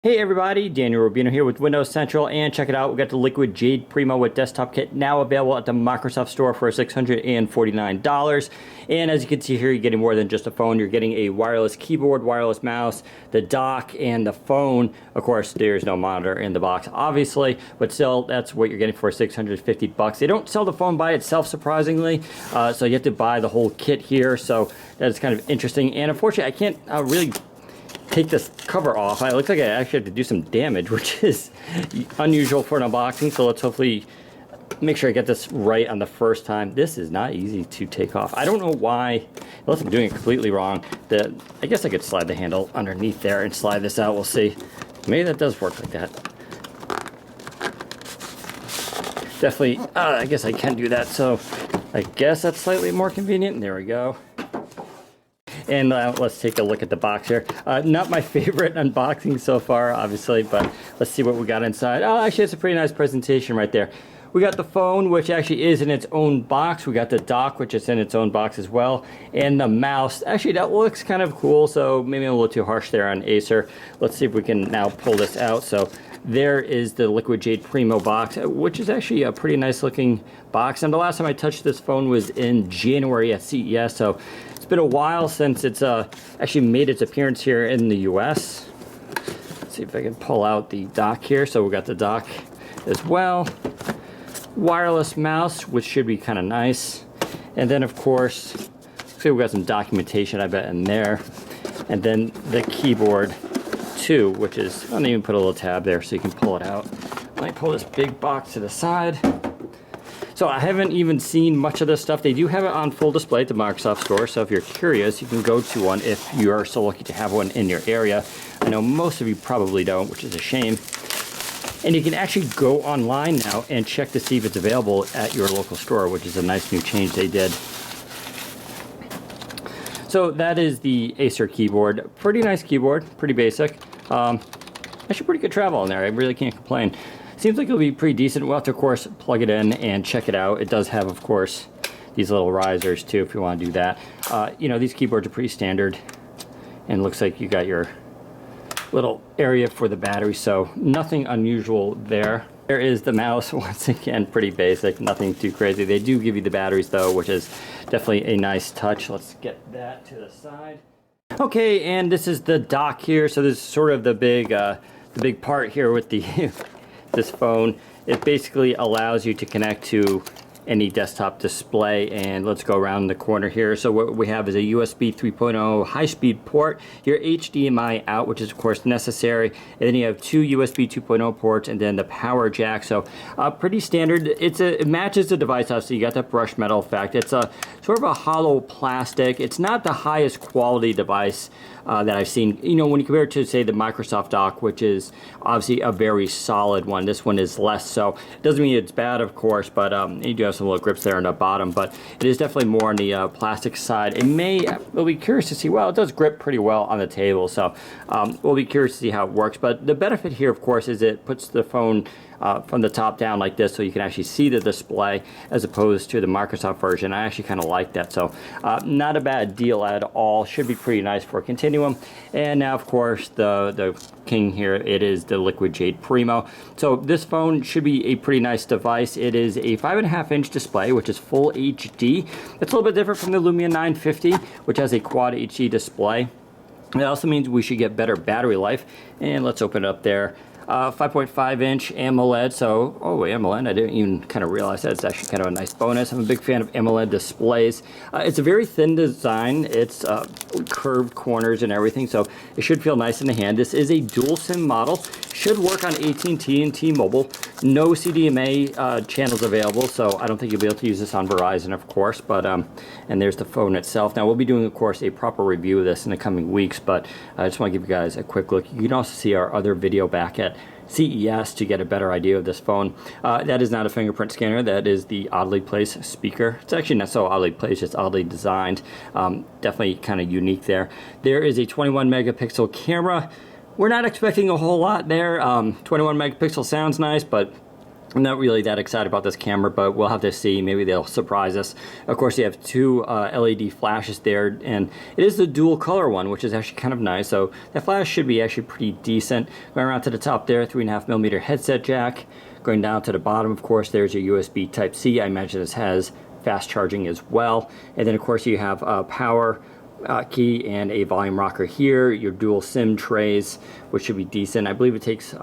Hey everybody, Daniel Rubino here with Windows Central, and check it out, we got the Liquid Jade Primo with desktop kit now available at the Microsoft Store for $649. And as you can see here, you're getting more than just a phone. You're getting a wireless keyboard, wireless mouse, the dock, and the phone. Of course, there's no monitor in the box, obviously, but still, that's what you're getting for $650. They don't sell the phone by itself, surprisingly, so you have to buy the whole kit here, so that's kind of interesting. And unfortunately, I can't really take this cover off. It looks like I actually have to do some damage, which is unusual for an unboxing, so let's hopefully make sure I get this right on the first time. This is not easy to take off. I don't know why, unless I'm doing it completely wrong. I guess I could slide the handle underneath there and slide this out. We'll see. Maybe that does work like that. Definitely, I guess I can do that, so I guess that's slightly more convenient. There we go. And let's take a look at the box here. Not my favorite unboxing so far, obviously, but let's see what we got inside. Oh, actually, it's a pretty nice presentation right there. We got the phone, which actually is in its own box. We got the dock, which is in its own box as well. And the mouse. Actually, that looks kind of cool, so maybe a little too harsh there on Acer. Let's see if we can now pull this out. So there is the Liquid Jade Primo box, which is actually a pretty nice looking box. And the last time I touched this phone was in January at CES, so it's been a while since it's actually made its appearance here in the US. Let's see if I can pull out the dock here. So we got the dock as well. Wireless mouse, which should be kind of nice. And then, of course, see, we got some documentation, I bet, in there. And then the keyboard too, which is, I don't even put a little tab there so you can pull it out. I might pull this big box to the side. So I haven't even seen much of this stuff. They do have it on full display at the Microsoft Store, so if you're curious, you can go to one if you are so lucky to have one in your area. I know most of you probably don't, which is a shame. And you can actually go online now and check to see if it's available at your local store, which is a nice new change they did. So that is the Acer keyboard. Pretty nice keyboard, pretty basic. Actually pretty good travel in there, I really can't complain. Seems like it'll be pretty decent. We'll have to, of course, plug it in and check it out. It does have, of course, these little risers too, if you want to do that. You know, these keyboards are pretty standard. And it looks like you got your little area for the battery, so nothing unusual there. There is the mouse, once again, pretty basic, nothing too crazy. They do give you the batteries though, which is definitely a nice touch. Let's get that to the side. Okay, and this is the dock here. So this is sort of the big part here with the this phone. It basically allows you to connect to any desktop display, and let's go around the corner here. So what we have is a USB 3.0 high-speed port, your HDMI out, which is of course necessary, and then you have two USB 2.0 ports, and then the power jack. So pretty standard. It matches the device up, so you got that brushed metal effect. It's a sort of a hollow plastic. It's not the highest quality device that I've seen. You know, when you compare it to, say, the Microsoft dock, which is obviously a very solid one, this one is less so. It doesn't mean it's bad, of course, but you do have some little grips there on the bottom, but it is definitely more on the plastic side. We'll be curious to see, well, it does grip pretty well on the table, so we'll be curious to see how it works. But the benefit here, of course, is it puts the phone from the top down like this, so you can actually see the display as opposed to the Microsoft version. I actually kind of like that, so not a bad deal at all. Should be pretty nice for a Continuum. And now, of course, the king here, it is the Liquid Jade Primo. So this phone should be a pretty nice device. It is a 5.5-inch display, which is full HD. It's a little bit different from the Lumia 950, which has a quad HD display. It also means we should get better battery life. And let's open it up there. 5.5-inch AMOLED, so, oh, AMOLED, I didn't even kind of realize that. It's actually kind of a nice bonus. I'm a big fan of AMOLED displays. It's a very thin design. It's curved corners and everything, so it should feel nice in the hand. This is a dual SIM model. Should work on AT&T and T-Mobile. No CDMA channels available, so I don't think you'll be able to use this on Verizon, of course, but, and there's the phone itself. Now, we'll be doing, of course, a proper review of this in the coming weeks, but I just want to give you guys a quick look. You can also see our other video back at CES to get a better idea of this phone. That is not a fingerprint scanner. That is the oddly placed speaker. It's actually not so oddly placed, it's oddly designed. Definitely kind of unique there. There is a 21 megapixel camera. We're not expecting a whole lot there. 21 megapixel sounds nice, but I'm not really that excited about this camera, but we'll have to see. Maybe they'll surprise us. Of course, you have two LED flashes there, and it is the dual color one, which is actually kind of nice. So that flash should be actually pretty decent. Going around to the top there, 3.5mm headset jack. Going down to the bottom, of course, there's your USB Type-C. I imagine this has fast charging as well. And then, of course, you have power key and a volume rocker here, your dual SIM trays, which should be decent. I believe it takes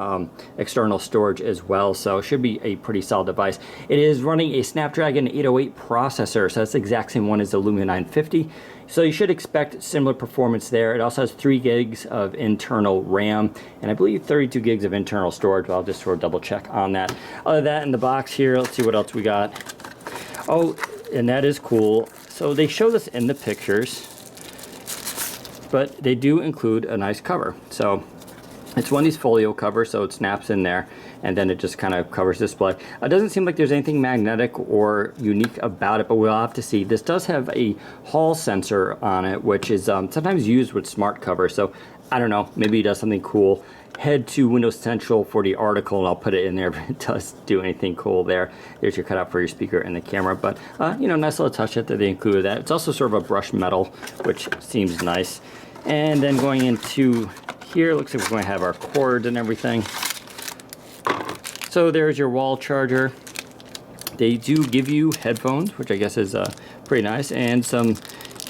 external storage as well, so it should be a pretty solid device. It is running a Snapdragon 808 processor, so that's the exact same one as the Lumia 950. So you should expect similar performance there. It also has 3 gigs of internal RAM, and I believe 32 gigs of internal storage, but I'll just sort of double check on that. Other than that, in the box here, let's see what else we got. Oh, and that is cool. So they show this in the pictures, but they do include a nice cover. So it's one of these folio covers, so it snaps in there, and then it just kind of covers the display. It doesn't seem like there's anything magnetic or unique about it, but we'll have to see. This does have a hall sensor on it, which is sometimes used with smart covers, so I don't know, maybe it does something cool. Head to Windows Central for the article, and I'll put it in there, but it does do anything cool there. There's your cutout for your speaker and the camera, but you know, nice little touch that they included that. It's also sort of a brushed metal, which seems nice. And then going into here, looks like we're going to have our cord and everything. So there's your wall charger. They do give you headphones, which I guess is pretty nice, and some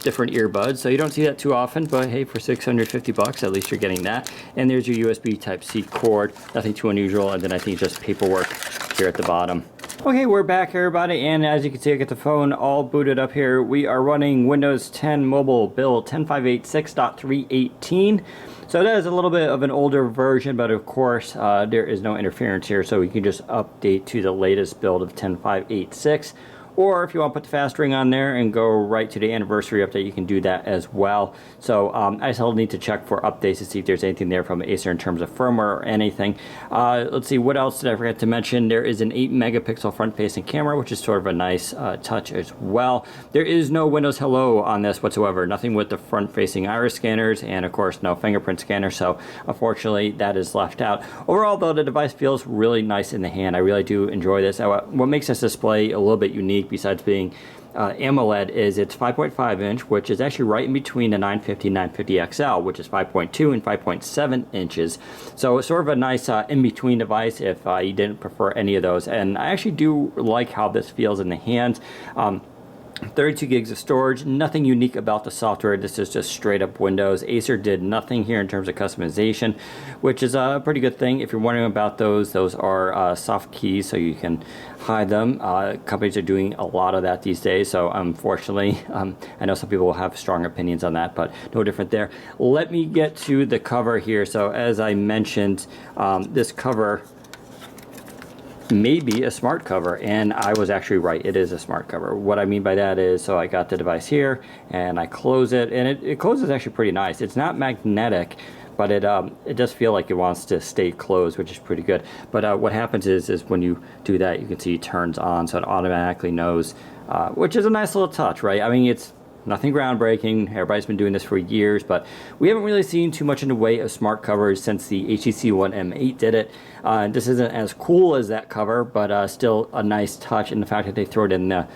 different earbuds. So you don't see that too often, but hey, for 650 bucks, at least you're getting that. And there's your USB Type-C cord, nothing too unusual. And then I think just paperwork here at the bottom. Okay, we're back, everybody, and as you can see, I got the phone all booted up here. We are running Windows 10 Mobile build 10586.318. So that is a little bit of an older version, but of course, there is no interference here, so we can just update to the latest build of 10586. Or if you want to put the fast ring on there and go right to the anniversary update, you can do that as well. So I still need to check for updates to see if there's anything there from Acer in terms of firmware or anything. Let's see, what else did I forget to mention? There is an 8 megapixel front-facing camera, which is sort of a nice touch as well. There is no Windows Hello on this whatsoever. Nothing with the front-facing iris scanners, and of course no fingerprint scanner, so unfortunately that is left out. Overall though, the device feels really nice in the hand. I really do enjoy this. What makes this display a little bit unique, besides being AMOLED, is it's 5.5 inch, which is actually right in between the 950 and 950 XL, which is 5.2 and 5.7 inches. So it's sort of a nice in-between device if you didn't prefer any of those. And I actually do like how this feels in the hand. 32 gigs of storage, nothing unique about the software. This is just straight up Windows. Acer did nothing here in terms of customization, which is a pretty good thing. If you're wondering about those are soft keys, so you can hide them. Companies are doing a lot of that these days, so unfortunately, I know some people will have strong opinions on that, but no different there. Let me get to the cover here. So as I mentioned, this cover may be a smart cover, and I was actually right. It is a smart cover. What I mean by that is, so I got the device here and I close it, and it closes actually pretty nice. It's not magnetic, but it does feel like it wants to stay closed, which is pretty good. But what happens is when you do that, you can see it turns on, so it automatically knows, which is a nice little touch, right? I mean, it's nothing groundbreaking. Everybody's been doing this for years, but we haven't really seen too much in the way of smart covers since the HTC One M8 did it. This isn't as cool as that cover, but still a nice touch, and the fact that they throw it in the,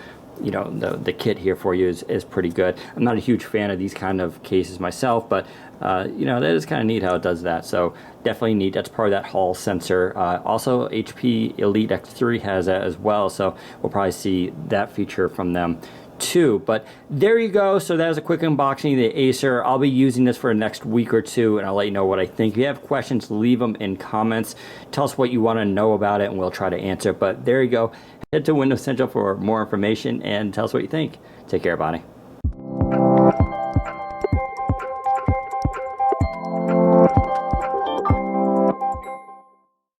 you know, the kit here for you is pretty good. I'm not a huge fan of these kind of cases myself, but you know, that is kind of neat how it does that. So definitely neat. That's part of that Hall sensor. Also, HP Elite X3 has that as well, so we'll probably see that feature from them too. But there you go. So that was a quick unboxing of the Acer. I'll be using this for the next week or two, and I'll let you know what I think. If you have questions, leave them in comments. Tell us what you want to know about it, and we'll try to answer. But there you go. Head to Windows Central for more information and tell us what you think. Take care, everybody.